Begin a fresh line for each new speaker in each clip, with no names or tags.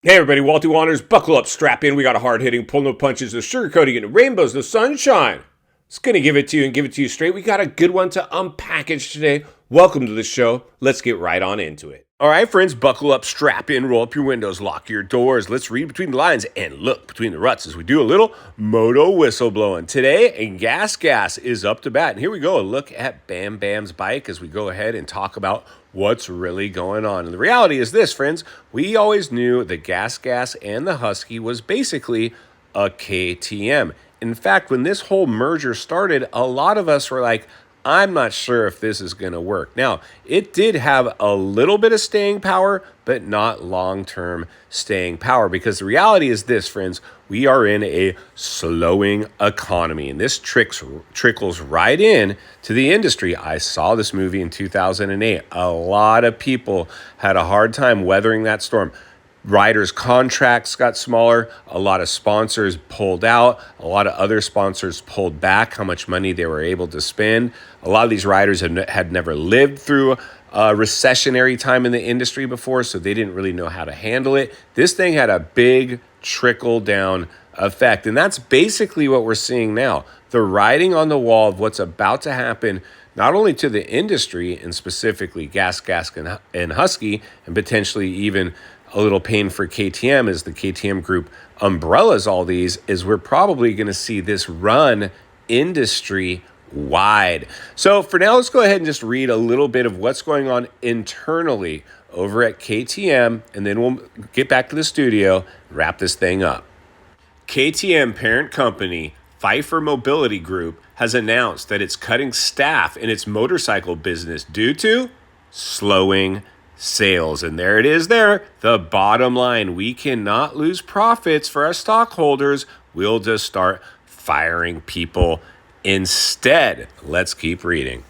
Hey everybody, Walty Wanderers, buckle up, strap in. We got a hard-hitting, pull no punches, no sugarcoating, and rainbows, no sunshine. It's gonna give it to you and give it to you straight. We got a good one to unpackage today. Welcome to the show. Let's get right on into it. All right, friends, buckle up, strap in, roll up your windows, lock your doors. Let's read between the lines and look between the ruts as we do a little moto whistle blowing. Today, Gas is up to bat. And here we go, a look at Bam Bam's bike as we go ahead and talk about what's really going on. And the reality is this, friends, we always knew the Gas and the Husky was basically a KTM. In fact, when this whole merger started, a lot of us were like, I'm not sure if this is going to work. Now, it did have a little bit of staying power, but not long-term staying power, because the reality is this, friends, we are in a slowing economy, and this trickles right in to the industry. I saw this movie in 2008. A lot of people had a hard time weathering that storm. Riders' contracts got smaller. A lot of sponsors pulled out. A lot of other sponsors pulled back how much money they were able to spend. A lot of these riders had never lived through a recessionary time in the industry before, so they didn't really know how to handle it. This thing had a big trickle-down effect, and that's basically what we're seeing now. The writing on the wall of what's about to happen, not only to the industry, and specifically Gas and Husky, and potentially even a little pain for KTM as the KTM group umbrellas all these, is we're probably going to see this run industry wide. So for now, let's go ahead and just read a little bit of what's going on internally over at KTM, and then we'll get back to the studio and wrap this thing up. KTM parent company Pfeiffer Mobility Group has announced that it's cutting staff in its motorcycle business due to slowing sales. And there it is there, the bottom line. We cannot lose profits for our stockholders. We'll just start firing people instead. Let's keep reading.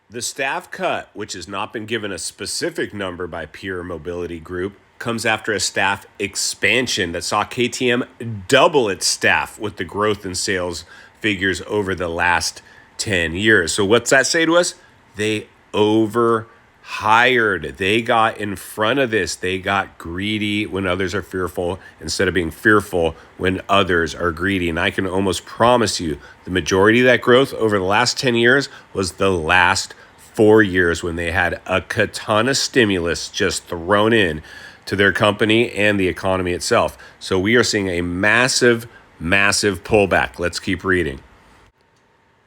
The staff cut, which has not been given a specific number by PRO Mobility Group, comes after a staff expansion that saw KTM double its staff with the growth in sales figures over the last 10 years. So what's that say to us? They overhired. They got in front of this. They got greedy when others are fearful instead of being fearful when others are greedy. And I can almost promise you the majority of that growth over the last 10 years was the last 4 years when they had a katana stimulus just thrown in to their company and the economy itself. So we are seeing a massive pullback. Let's keep reading.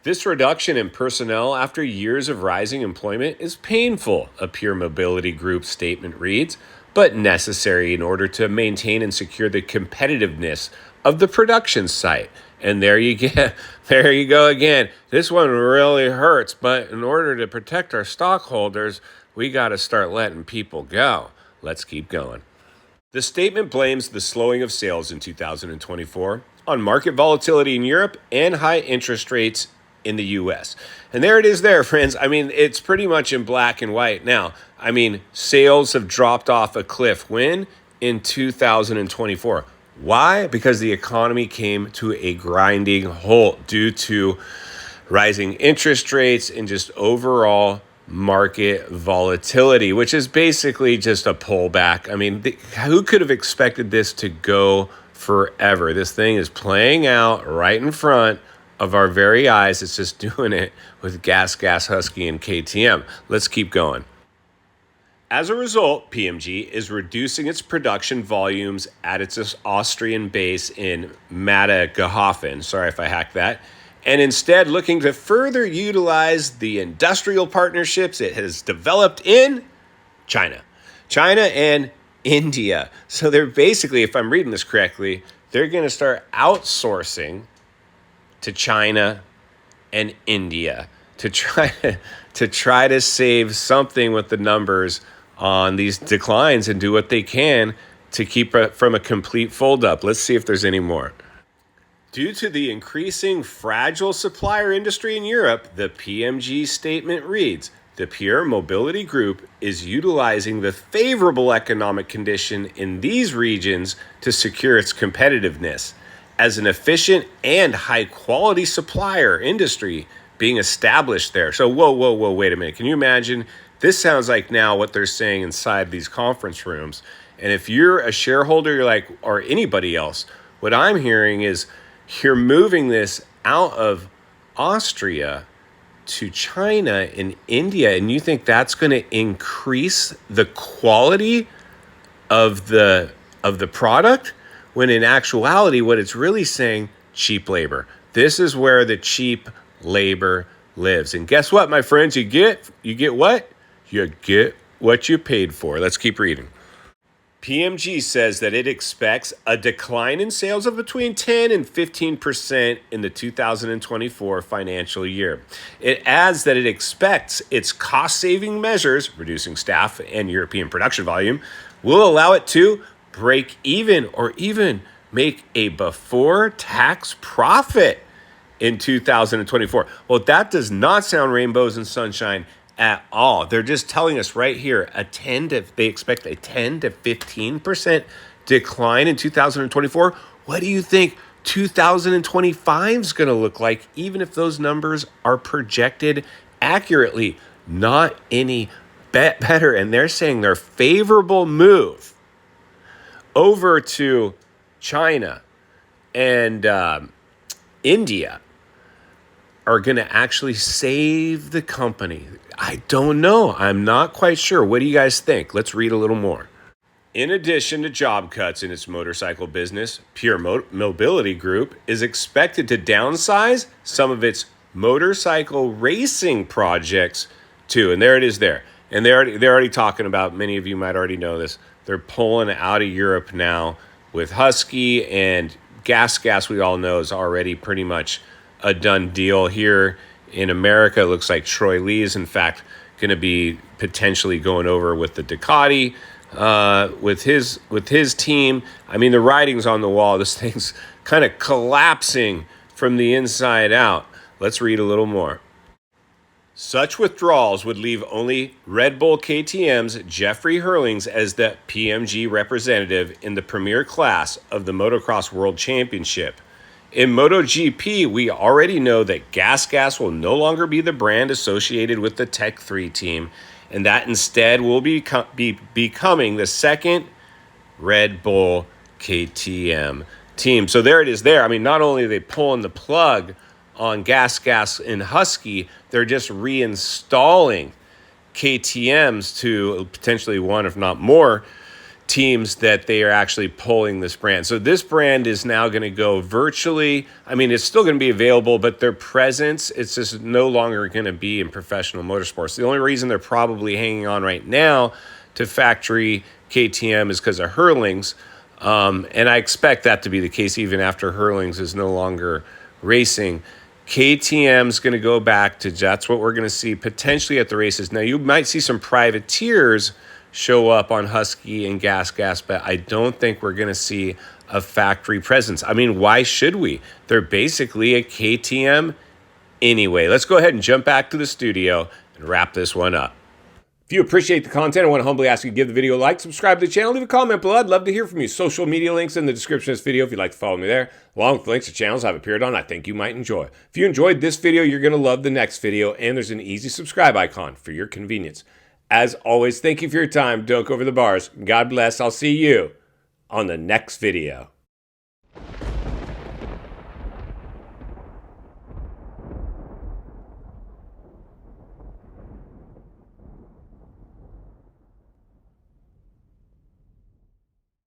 This reduction in personnel after years of rising employment is painful, a PRO Mobility Group statement reads, but necessary in order to maintain and secure the competitiveness of the production site. And there you go again. This one really hurts, but in order to protect our stockholders, we got to start letting people go. Let's keep going. The statement blames the slowing of sales in 2024 on market volatility in Europe and high interest rates in the U.S. And there it is there, friends. I mean, it's pretty much in black and white now. I mean, sales have dropped off a cliff. When? In 2024. Why? Because the economy came to a grinding halt due to rising interest rates and just overall market volatility, which is basically just a pullback. I mean, who could have expected this to go forever? This thing is playing out right in front of our very eyes. It's just doing it with Gas, Husky, and KTM. Let's keep going. As a result, PMG is reducing its production volumes at its Austrian base in Mattighofen. Sorry if I hacked that. And instead looking to further utilize the industrial partnerships it has developed in China and India. So they're basically, if I'm reading this correctly, they're going to start outsourcing to China and India to try to save something with the numbers on these declines and do what they can to keep it from a complete fold up. Let's see if there's any more. Due to the increasing fragile supplier industry in Europe, the PMG statement reads, the PRO Mobility Group is utilizing the favorable economic condition in these regions to secure its competitiveness as an efficient and high-quality supplier industry being established there. So, whoa, wait a minute. Can you imagine? This sounds like now what they're saying inside these conference rooms And if you're a shareholder, you're like, or anybody else, what I'm hearing is you're moving this out of Austria to China and India, and you think that's going to increase the quality of the product, when in actuality what it's really saying, cheap labor. This is where the cheap labor lives. And guess what, my friends? You get what? You get what you paid for. Let's keep reading. PMG says that it expects a decline in sales of between 10 and 15% in the 2024 financial year. It adds that it expects its cost-saving measures, reducing staff and European production volume, will allow it to break even or even make a before-tax profit in 2024. Well, that does not sound rainbows and sunshine at all. They're just telling us right here they expect a 10 to 15% decline in 2024. What do you think 2025 is going to look like, even if those numbers are projected accurately? Not any better. And they're saying their favorable move over to China and India are going to actually save the company. I don't know. I'm not quite sure. What do you guys think? Let's read a little more. In addition to job cuts in its motorcycle business, PRO Mobility Group is expected to downsize some of its motorcycle racing projects too. And there it is there. And they're already talking about, many of you might already know this, they're pulling out of Europe now with Husky, and Gas we all know is already pretty much a done deal. Here in America, it looks like Troy Lee is in fact going to be potentially going over with the Ducati with his team. I mean, the writing's on the wall. This thing's kind of collapsing from the inside out. Let's read a little more. Such withdrawals would leave only Red Bull KTM's Jeffrey Hurlings as the PMG representative in the premier class of the Motocross World Championship. In MotoGP, we already know that Gas will no longer be the brand associated with the Tech 3 team, and that instead will be becoming the second Red Bull KTM team. So there it is there. I mean, not only are they pulling the plug on Gas and Husky, they're just reinstalling KTMs to potentially one, if not more, teams that they are actually pulling this brand. So this brand is now going to go virtually. I mean, it's still going to be available, but their presence, it's just no longer going to be in professional motorsports. The only reason they're probably hanging on right now to factory KTM is because of Hurlings. And I expect that to be the case even after Hurlings is no longer racing. KTM's going to go back to, that's what we're going to see potentially at the races. Now, you might see some privateers show up on Husky and Gas, but I don't think we're going to see a factory presence. I mean, why should we? They're basically a KTM anyway. Let's go ahead and jump back to the studio and wrap this one up. If you appreciate the content, I want to humbly ask you to give the video a like, subscribe to the channel, leave a comment below. I'd love to hear from you. Social media links in the description of this video if you'd like to follow me there, along with links to channels I've appeared on I think you might enjoy. If you enjoyed this video, you're going to love the next video, and there's an easy subscribe icon for your convenience. As always, thank you for your time. Don't go over the bars. God bless. I'll see you on the next video.